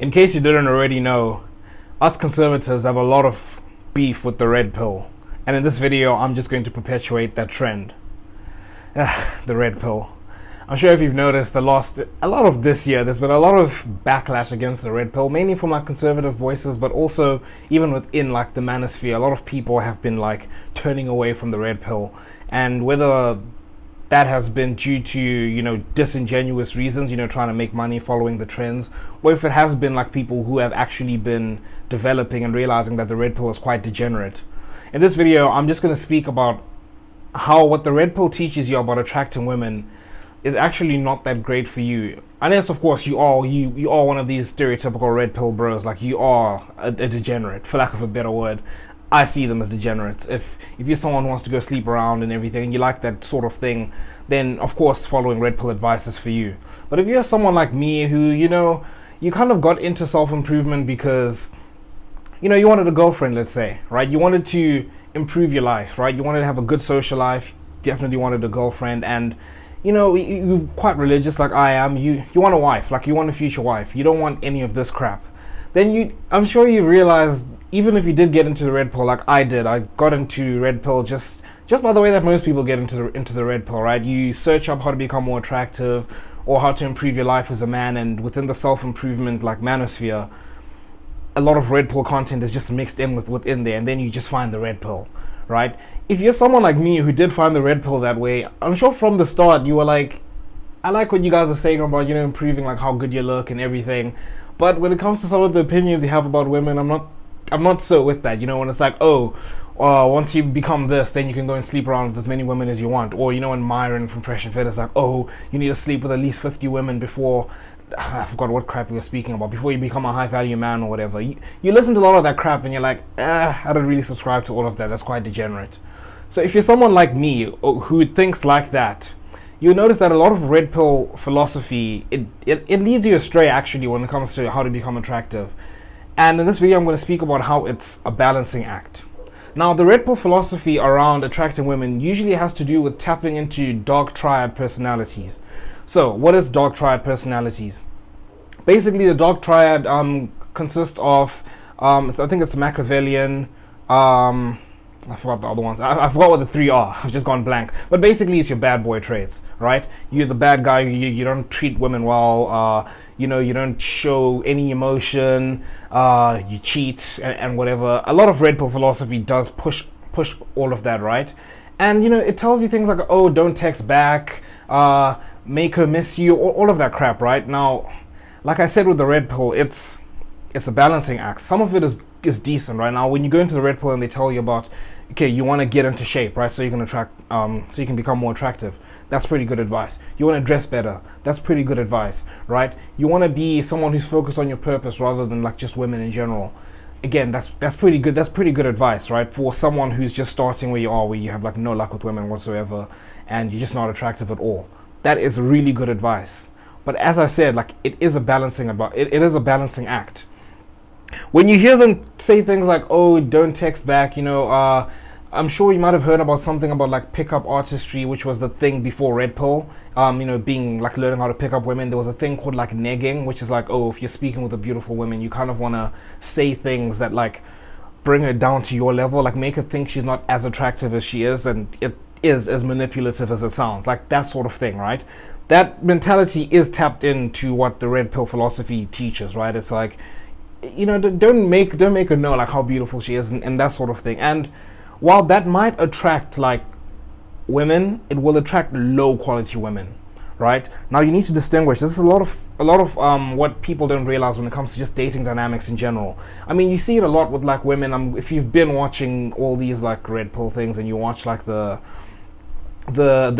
In case you didn't already know, us conservatives have a lot of beef with the red pill. And in this video, I'm just going to perpetuate that trend. The red pill. I'm sure if you've noticed, a lot of this year, there's been a lot of backlash against the red pill, mainly from like conservative voices, but also even within like the manosphere, a lot of people have been like turning away from the red pill. And whether that has been due to, disingenuous reasons, trying to make money following the trends, or if it has been like people who have actually been developing and realizing that the red pill is quite degenerate. In this video, I'm just going to speak about how what the red pill teaches you about attracting women is actually not that great for you. Unless, of course, you are one of these stereotypical red pill bros, like you are a degenerate, for lack of a better word. I see them as degenerates. If you're someone who wants to go sleep around and everything, and you like that sort of thing, then of course following red pill advice is for you. But if you're someone like me who, you kind of got into self-improvement because, you wanted a girlfriend, let's say, right? You wanted to improve your life, right? You wanted to have a good social life, definitely wanted a girlfriend, and you're quite religious like I am. You want a wife, like you want a future wife. You don't want any of this crap. Then I'm sure you realize, even if you did get into the red pill like I did, I got into red pill just by the way that most people get into the red pill, right? You search up how to become more attractive or how to improve your life as a man, and within the self-improvement like manosphere, a lot of red pill content is just mixed in within there, and then you just find the red pill, right? If you're someone like me who did find the red pill that way, I'm sure from the start you were like, I like what you guys are saying about, improving like how good you look and everything. But when it comes to some of the opinions you have about women, I'm not so with that. When it's like, once you become this, then you can go and sleep around with as many women as you want. Or, when Myron from Fresh and Fit is like, you need to sleep with at least 50 women before, I forgot what crap we were speaking about, before you become a high value man or whatever. You listen to a lot of that crap and you're like, I don't really subscribe to all of that. That's quite degenerate. So if you're someone like me who thinks like that, you'll notice that a lot of red pill philosophy, it leads you astray actually when it comes to how to become attractive. And in this video, I'm going to speak about how it's a balancing act. Now, the red pill philosophy around attracting women usually has to do with tapping into dark triad personalities. So, what is dark triad personalities? Basically, the dark triad consists of, I think it's Machiavellian, I forgot the other ones. I forgot what the three are. I've just gone blank. But basically, it's your bad boy traits, right? You're the bad guy. You don't treat women well. You don't show any emotion. You cheat and whatever. A lot of red pill philosophy does push all of that, right? And it tells you things like, don't text back, make her miss you, all of that crap, right? Now, like I said with the red pill, it's a balancing act. Some of it is decent, right? Now, when you go into the red pill and they tell you about, okay, you want to get into shape, right? So you can so you can become more attractive. That's pretty good advice. You want to dress better. That's pretty good advice, right? You want to be someone who's focused on your purpose rather than like just women in general. Again, that's pretty good. That's pretty good advice, right? For someone who's just starting where you are, where you have like no luck with women whatsoever, and you're just not attractive at all. That is really good advice. But as I said, like it is a balancing act. When you hear them say things like, don't text back, I'm sure you might have heard about something about like pickup artistry, which was the thing before red pill, being like learning how to pick up women. There was a thing called like negging, which is like, if you're speaking with a beautiful woman, you kind of want to say things that like bring her down to your level, like make her think she's not as attractive as she is, and it is as manipulative as it sounds, like that sort of thing, right? That mentality is tapped into what the red pill philosophy teaches, right? It's like, don't make her know like how beautiful she is and that sort of thing. And while that might attract like women, it will attract low quality women, right? Now you need to distinguish. This is a lot of what people don't realize when it comes to just dating dynamics in general. I mean, you see it a lot with like women. If you've been watching all these like red pill things and you watch like the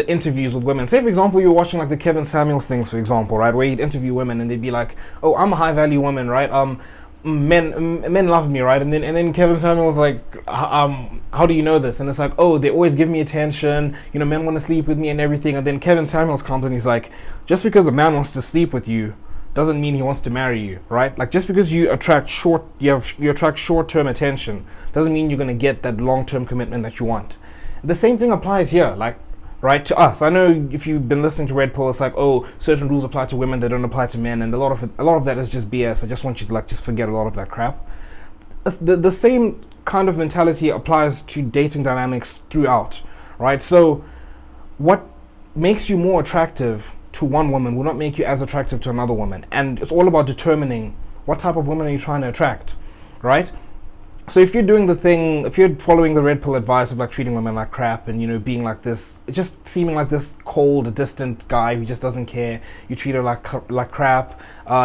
interviews with women, say for example you're watching like the Kevin Samuels things, for example, right, where he'd interview women and they'd be like, I'm a high value woman, right? Men love me, right? And then Kevin Samuels like, how do you know this? And it's like, they always give me attention, men want to sleep with me and everything. And then Kevin Samuels comes and he's like, just because a man wants to sleep with you doesn't mean he wants to marry you, right? Like just because you attract short-term attention doesn't mean you're going to get that long-term commitment that you want. The same thing applies here. Like right? To us, I know if you've been listening to Red Pill, it's like, oh, certain rules apply to women, they don't apply to men, and a lot of that is just BS. I just want you to like just forget a lot of that crap. The same kind of mentality applies to dating dynamics throughout, right? So what makes you more attractive to one woman will not make you as attractive to another woman, and it's all about determining what type of woman are you trying to attract, right? So if you're doing the thing, if you're following the red pill advice of like treating women like crap and being like this, just seeming like this cold, distant guy who just doesn't care, you treat her like crap,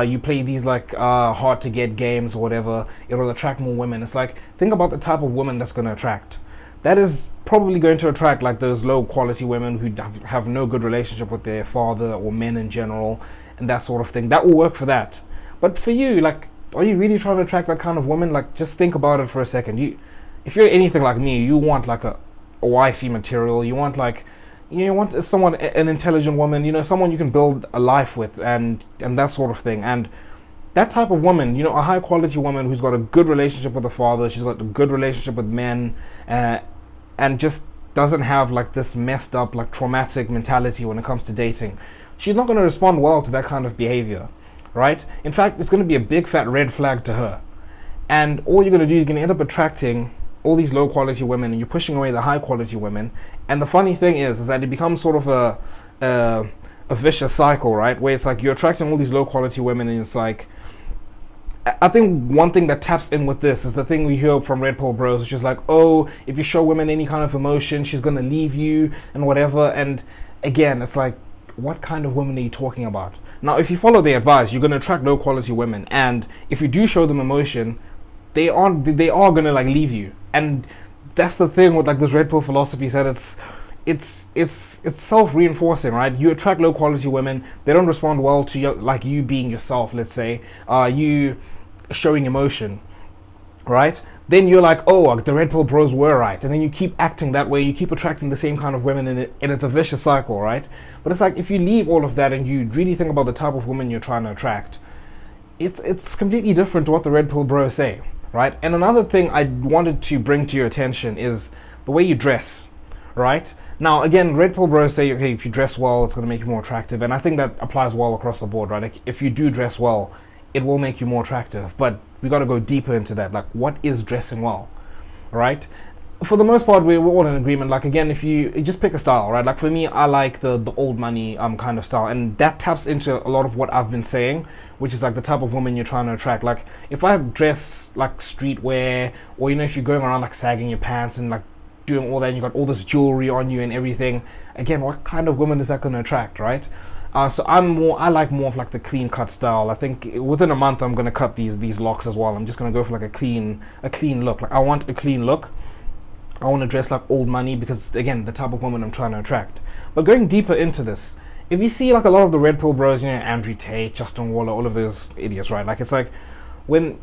you play these like hard to get games or whatever, it'll attract more women. It's like, think about the type of woman that's going to attract. That is probably going to attract like those low quality women who have no good relationship with their father or men in general and that sort of thing. That will work for that. But for you, like, are you really trying to attract that kind of woman? Like, just think about it for a second. If you're anything like me, you want like a wifey material. You want like, you want someone, an intelligent woman. Someone you can build a life with, and that sort of thing. And that type of woman, a high quality woman who's got a good relationship with the father, she's got a good relationship with men, and just doesn't have like this messed up, like traumatic mentality when it comes to dating. She's not going to respond well to that kind of behavior. Right? In fact, it's going to be a big fat red flag to her. And all you're going to do is you're going to end up attracting all these low quality women, and you're pushing away the high quality women. And the funny thing is that it becomes sort of a vicious cycle, right? Where it's like you're attracting all these low quality women, and it's like, I think one thing that taps in with this is the thing we hear from Red Pill Bros, which is like, oh, if you show women any kind of emotion, she's going to leave you and whatever. And again, it's like, what kind of women are you talking about? Now, if you follow their advice, you're going to attract low quality women, and if you do show them emotion, they are going to like leave you. And that's the thing with like this red pill philosophy, that it's self-reinforcing, right? You attract low quality women, they don't respond well to you, like you being yourself, let's say, you showing emotion, right? Then you're like, oh, the red pill bros were right, and then you keep acting that way, you keep attracting the same kind of women, and it's a vicious cycle, right? But it's like, if you leave all of that and you really think about the type of woman you're trying to attract, it's completely different to what the red pill bros say, right? And another thing I wanted to bring to your attention is the way you dress, right? Now, again, red pill bros say, okay, if you dress well, it's going to make you more attractive, and I think that applies well across the board, right? Like, if you do dress well, it will make you more attractive, but we got to go deeper into that. Like, what is dressing well, right? For the most part, we're all in agreement. Like, again, if you just pick a style, right? Like, for me, I like the old money kind of style, and that taps into a lot of what I've been saying, which is like the type of woman you're trying to attract. Like, if I dress like streetwear, or if you're going around like sagging your pants and like doing all that, and you got all this jewelry on you and everything, again, what kind of woman is that going to attract, right? So I like more of like the clean cut style. I think within a month I'm gonna cut these locks as well. I'm just gonna go for like a clean look. Like, I want a clean look. I want to dress like old money because, again, the type of woman I'm trying to attract. But going deeper into this, if you see like a lot of the red pill bros, Andrew Tate, Justin Waller, all of those idiots, right? Like, it's like when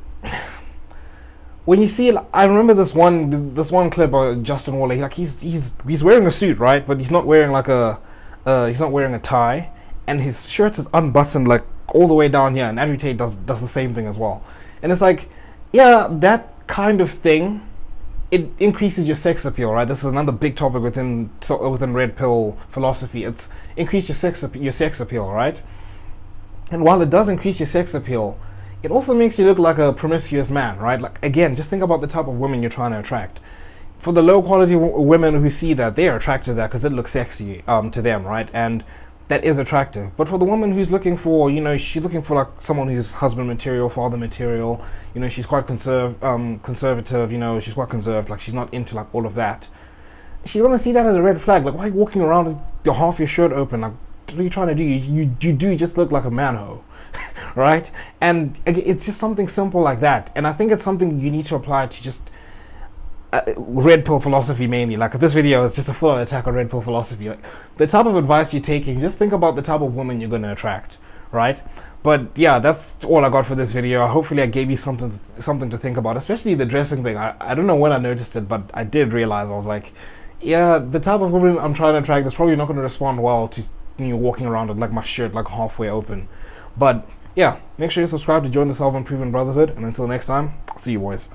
you see, like, I remember this one clip of Justin Waller. He's wearing a suit, right? But he's not wearing like he's not wearing a tie. And his shirt is unbuttoned like all the way down here, and Andrew Tate does the same thing as well. And it's like, yeah, that kind of thing, it increases your sex appeal, right? This is another big topic within red pill philosophy. It's increase your sex appeal, right? And while it does increase your sex appeal, it also makes you look like a promiscuous man, right? Like, again, just think about the type of women you're trying to attract. For the low quality women who see that, they are attracted to that because it looks sexy to them, right? And that is attractive. But for the woman who's looking for, she's looking for like someone who's husband material, father material, she's quite conservative, she's quite conserved, like she's not into like all of that. She's gonna see that as a red flag. Like, why are you walking around with half your shirt open? Like, what are you trying to do? You do just look like a manho, right? And it's just something simple like that. And I think it's something you need to apply to just red pill philosophy mainly. Like, this video is just a full attack on red pill philosophy. Like, the type of advice you're taking, just think about the type of woman you're going to attract, right? But yeah, that's all I got for this video. Hopefully I gave you something to think about, especially the dressing thing. I don't know when I noticed it, but I did realize. I was like, yeah, the type of woman I'm trying to attract is probably not going to respond well to me walking around with like my shirt like halfway open. But yeah, make sure you subscribe to join the Self-Improvement Brotherhood, and until next time, see you boys.